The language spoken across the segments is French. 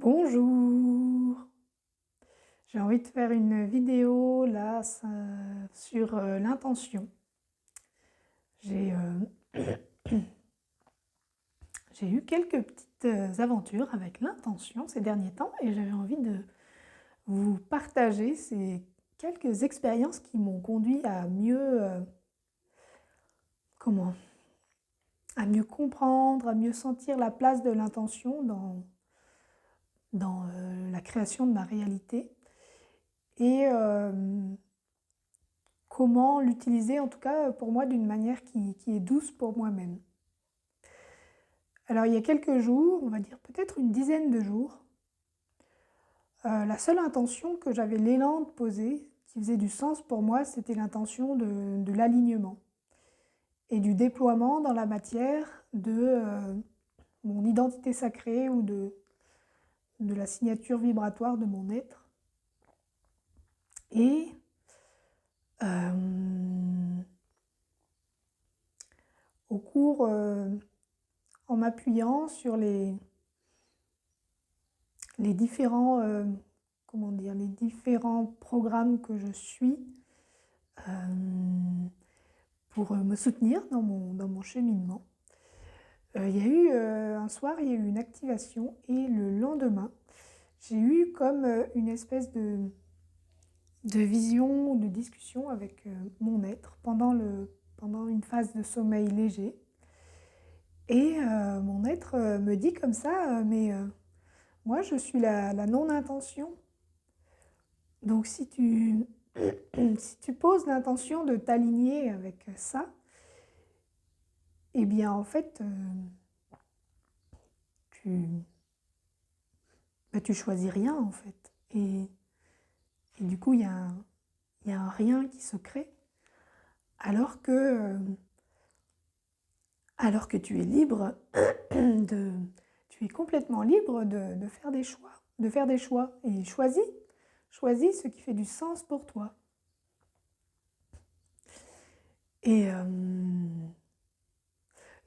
Bonjour! J'ai envie de faire une vidéo là sur l'intention. J'ai j'ai eu quelques petites aventures avec l'intention ces derniers temps et j'avais envie de vous partager ces quelques expériences qui m'ont conduit à mieux, comment, à mieux comprendre, à mieux sentir la place de l'intention dans la création de ma réalité et comment l'utiliser, en tout cas pour moi, d'une manière qui est douce pour moi-même. Alors il y a quelques jours, on va dire peut-être une dizaine de jours, la seule intention que j'avais l'élan de poser, qui faisait du sens pour moi, c'était l'intention de l'alignement et du déploiement dans la matière de mon identité sacrée ou de la signature vibratoire de mon être. Et au cours, en m'appuyant sur les différents, comment dire, les différents programmes que je suis pour me soutenir dans mon cheminement. Il y a eu un soir, il y a eu une activation et le lendemain, j'ai eu comme une espèce de vision ou de discussion avec mon être pendant une phase de sommeil léger. Et mon être me dit comme ça, mais moi je suis la non-intention. Donc si tu, si tu poses l'intention de t'aligner avec ça, eh bien en fait, tu, tu choisis rien en fait. Et du coup, il y a un rien qui se crée, alors que, euh, alors que tu es libre de, tu es complètement libre de faire des choix, de faire des choix. Et choisis ce qui fait du sens pour toi. Et,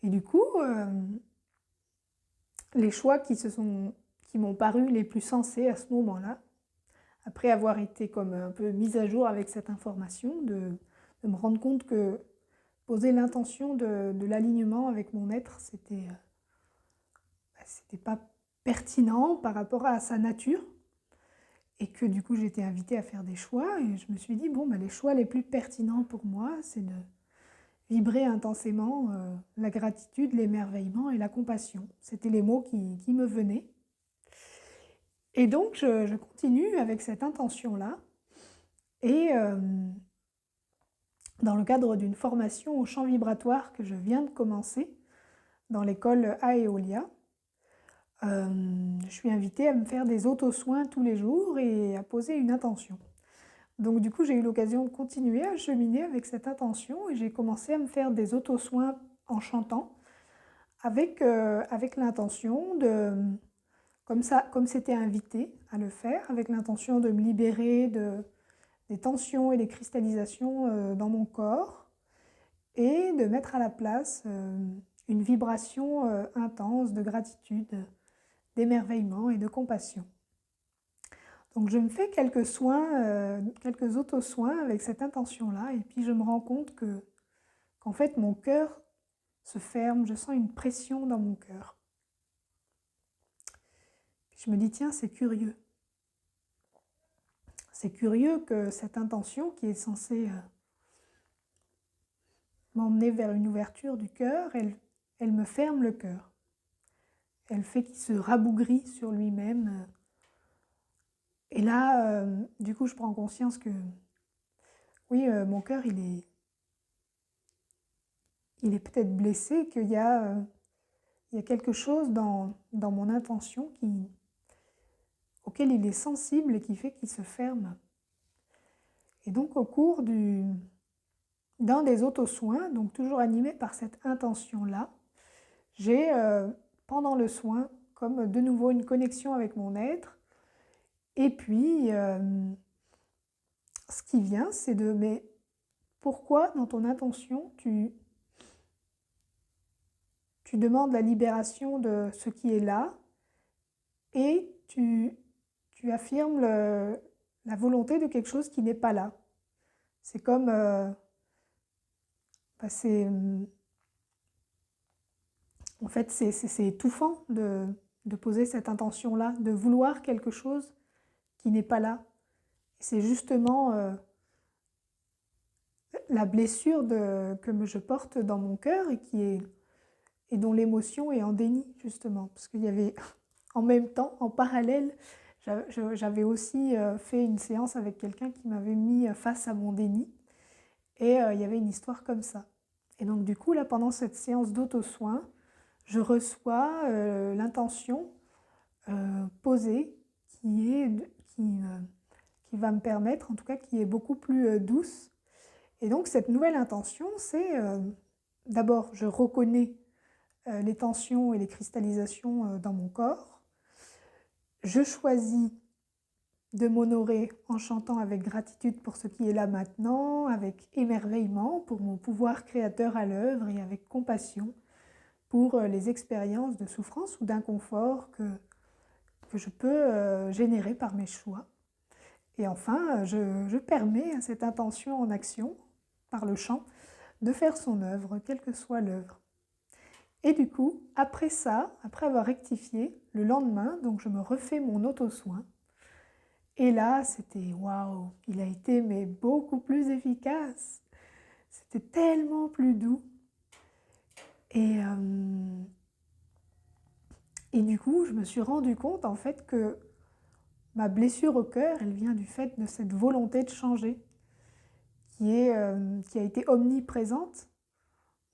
et du coup, les choix qui m'ont paru les plus sensés à ce moment-là, après avoir été comme un peu mise à jour avec cette information, de me rendre compte que poser l'intention de l'alignement avec mon être, c'était pas pertinent par rapport à sa nature, et que du coup j'étais invitée à faire des choix, et je me suis dit, bon, bah, les choix les plus pertinents pour moi, c'est de vibrer intensément la gratitude, l'émerveillement et la compassion. C'était les mots qui me venaient. Et donc je continue avec cette intention-là, et dans le cadre d'une formation au chant vibratoire que je viens de commencer dans l'école Aeolia, je suis invitée à me faire des auto-soins tous les jours et à poser une intention. Donc du coup, j'ai eu l'occasion de continuer à cheminer avec cette intention et j'ai commencé à me faire des auto-soins en chantant avec l'intention de, comme ça, comme c'était invité à le faire, avec l'intention de me libérer des tensions et des cristallisations dans mon corps et de mettre à la place une vibration intense de gratitude, d'émerveillement et de compassion. Donc je me fais quelques soins, quelques auto-soins avec cette intention-là, et puis je me rends compte qu'en fait mon cœur se ferme, je sens une pression dans mon cœur. Puis je me dis, tiens, c'est curieux. C'est curieux que cette intention qui est censée m'emmener vers une ouverture du cœur, elle me ferme le cœur. Elle fait qu'il se rabougrit sur lui-même. Et là, du coup, je prends conscience que, oui, mon cœur, il est peut-être blessé, qu'il y a quelque chose dans mon intention auquel il est sensible et qui fait qu'il se ferme. Et donc, au cours d'un des auto-soins, donc toujours animé par cette intention-là, j'ai, pendant le soin, comme de nouveau une connexion avec mon être. Et puis, ce qui vient, c'est mais pourquoi dans ton intention, tu demandes la libération de ce qui est là et tu, tu affirmes la volonté de quelque chose qui n'est pas là. C'est comme, bah, en fait, c'est étouffant de poser cette intention-là, de vouloir quelque chose qui n'est pas là. C'est justement la blessure que je porte dans mon cœur et dont l'émotion est en déni, justement. Parce qu'il y avait en même temps, en parallèle, j'avais aussi fait une séance avec quelqu'un qui m'avait mis face à mon déni. Et il y avait une histoire comme ça. Et donc du coup, là, pendant cette séance d'auto-soin, je reçois l'intention posée qui va me permettre, en tout cas, qui est beaucoup plus douce. Et donc cette nouvelle intention, c'est d'abord, je reconnais les tensions et les cristallisations dans mon corps. Je choisis de m'honorer en chantant avec gratitude pour ce qui est là maintenant, avec émerveillement pour mon pouvoir créateur à l'œuvre et avec compassion pour les expériences de souffrance ou d'inconfort que je peux générer par mes choix. Et enfin, je permets à cette intention en action, par le chant, de faire son œuvre, quelle que soit l'œuvre. Et du coup, après ça, après avoir rectifié, le lendemain, donc je me refais mon auto-soin. Et là, c'était waouh, il a été mais beaucoup plus efficace. C'était tellement plus doux. Et, euh, et du coup, je me suis rendu compte en fait que ma blessure au cœur, elle vient du fait de cette volonté de changer qui a été omniprésente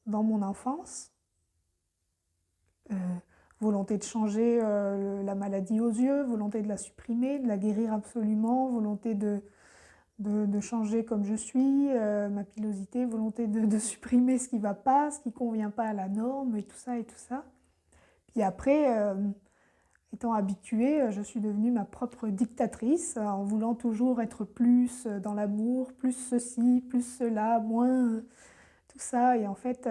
dans mon enfance. Euh, Volonté de changer la maladie aux yeux, volonté de la supprimer, de la guérir absolument, volonté de changer comme je suis, ma pilosité, volonté de supprimer ce qui ne va pas, ce qui ne convient pas à la norme, et tout ça, et tout ça. Puis après, étant habituée, je suis devenue ma propre dictatrice, en voulant toujours être plus dans l'amour, plus ceci, plus cela, moins tout ça. Et en fait,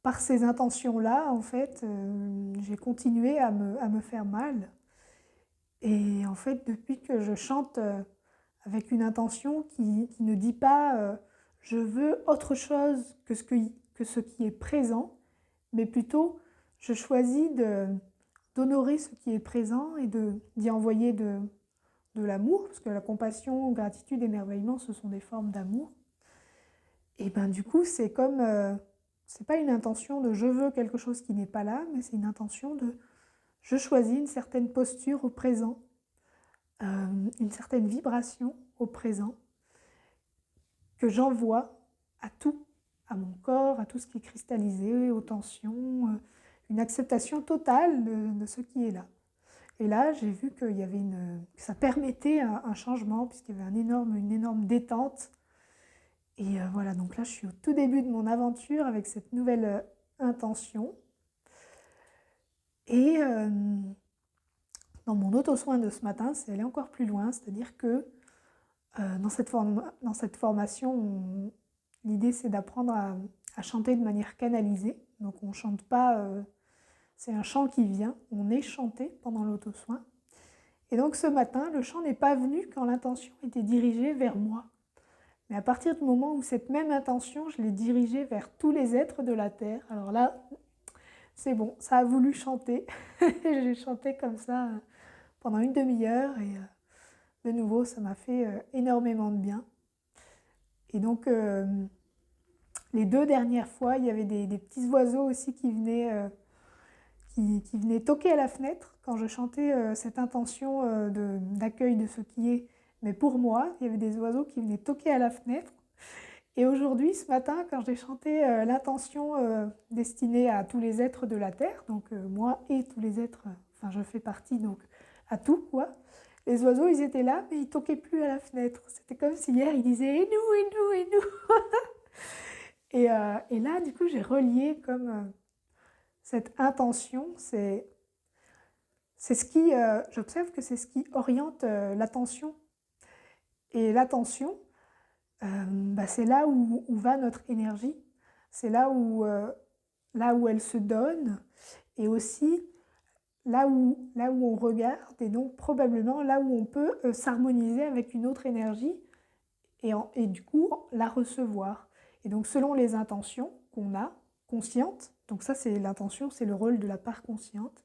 par ces intentions-là, en fait, j'ai continué à me faire mal. Et en fait, depuis que je chante avec une intention qui ne dit pas je veux autre chose que ce qui est présent, mais plutôt je choisis d'honorer ce qui est présent et d'y envoyer de l'amour, parce que la compassion, gratitude, émerveillement, ce sont des formes d'amour. Et ben du coup, c'est comme, c'est pas une intention de je veux quelque chose qui n'est pas là, mais c'est une intention de je choisis une certaine posture au présent, une certaine vibration au présent, que j'envoie à tout, à mon corps, à tout ce qui est cristallisé, aux tensions, une acceptation totale de ce qui est là. Et là, j'ai vu qu'il y avait que ça permettait un changement, puisqu'il y avait une énorme détente. Et voilà, donc là, je suis au tout début de mon aventure avec cette nouvelle intention. Et dans mon auto-soin de ce matin, c'est aller encore plus loin, c'est-à-dire que dans cette formation, l'idée c'est d'apprendre à chanter de manière canalisée. Donc on ne chante pas, c'est un chant qui vient, on est chanté pendant l'auto-soin. Et donc ce matin, le chant n'est pas venu quand l'intention était dirigée vers moi. Mais à partir du moment où cette même intention, je l'ai dirigée vers tous les êtres de la Terre, alors là, c'est bon, ça a voulu chanter. J'ai chanté comme ça pendant une demi-heure et de nouveau, ça m'a fait énormément de bien. Et donc, les 2 dernières fois, il y avait des petits oiseaux aussi qui venaient toquer à la fenêtre quand je chantais cette intention d'accueil de ce qui est. Mais pour moi, il y avait des oiseaux qui venaient toquer à la fenêtre. Et aujourd'hui, ce matin, quand j'ai chanté l'intention destinée à tous les êtres de la Terre, donc moi et tous les êtres, enfin je fais partie, donc à tout, quoi. Les oiseaux, ils étaient là, mais ils toquaient plus à la fenêtre. C'était comme si hier, ils disaient « et nous, et nous, et nous ». Et là, du coup, j'ai relié comme cette intention, c'est ce qui, j'observe que c'est ce qui oriente l'attention. Et l'attention, bah, c'est là où va notre énergie, c'est là où elle se donne. Et aussi, là où on regarde et donc probablement là où on peut s'harmoniser avec une autre énergie et du coup la recevoir. Et donc selon les intentions qu'on a, conscientes, donc ça c'est l'intention, c'est le rôle de la part consciente,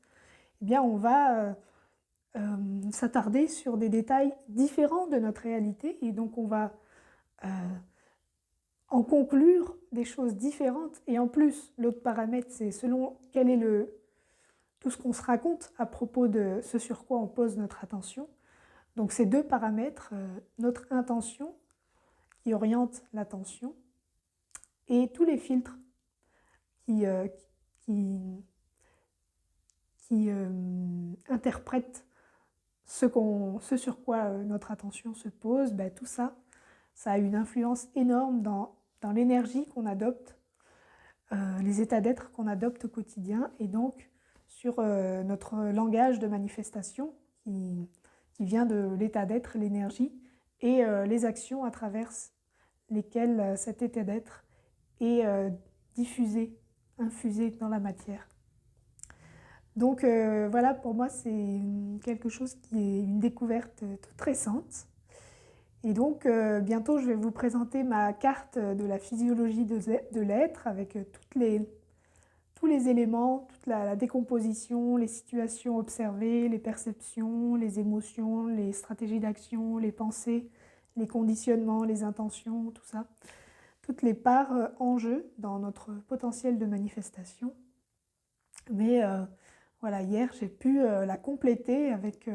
eh bien on va s'attarder sur des détails différents de notre réalité et donc on va euh, en conclure des choses différentes. Et en plus, l'autre paramètre, c'est selon quel est tout ce qu'on se raconte à propos de ce sur quoi on pose notre attention. Donc ces deux paramètres, notre intention qui oriente l'attention et tous les filtres qui, qui, qui interprètent ce sur quoi notre attention se pose, ben, tout ça, ça a une influence énorme dans l'énergie qu'on adopte, les états d'être qu'on adopte au quotidien et donc sur notre langage de manifestation qui vient de l'état d'être, l'énergie, et les actions à travers lesquelles cet état d'être est diffusé, infusé dans la matière. Donc voilà, pour moi, c'est quelque chose qui est une découverte toute récente. Et donc bientôt, je vais vous présenter ma carte de la physiologie de l'être avec tous les éléments, toute la décomposition, les situations observées, les perceptions, les émotions, les stratégies d'action, les pensées, les conditionnements, les intentions, tout ça. Toutes les parts en jeu dans notre potentiel de manifestation. Mais voilà, hier, j'ai pu la compléter avec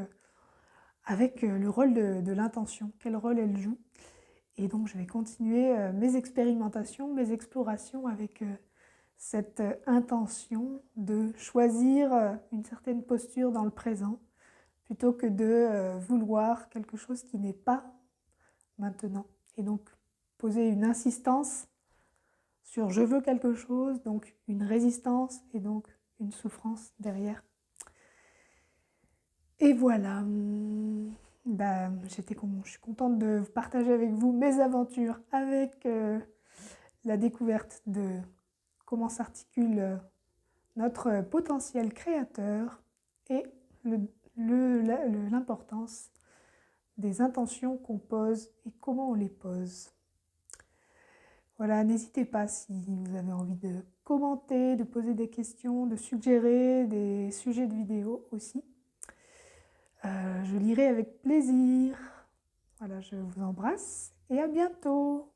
le rôle de l'intention, quel rôle elle joue. Et donc, je vais continuer mes expérimentations, mes explorations avec cette intention de choisir une certaine posture dans le présent plutôt que de vouloir quelque chose qui n'est pas maintenant. Et donc, poser une insistance sur je veux quelque chose, donc une résistance et donc une souffrance derrière. Et voilà, je suis contente de partager avec vous mes aventures avec la découverte de comment s'articule notre potentiel créateur et l'importance des intentions qu'on pose et comment on les pose. Voilà, n'hésitez pas si vous avez envie de commenter, de poser des questions, de suggérer des sujets de vidéos aussi. Je lirai avec plaisir. Voilà, je vous embrasse et à bientôt.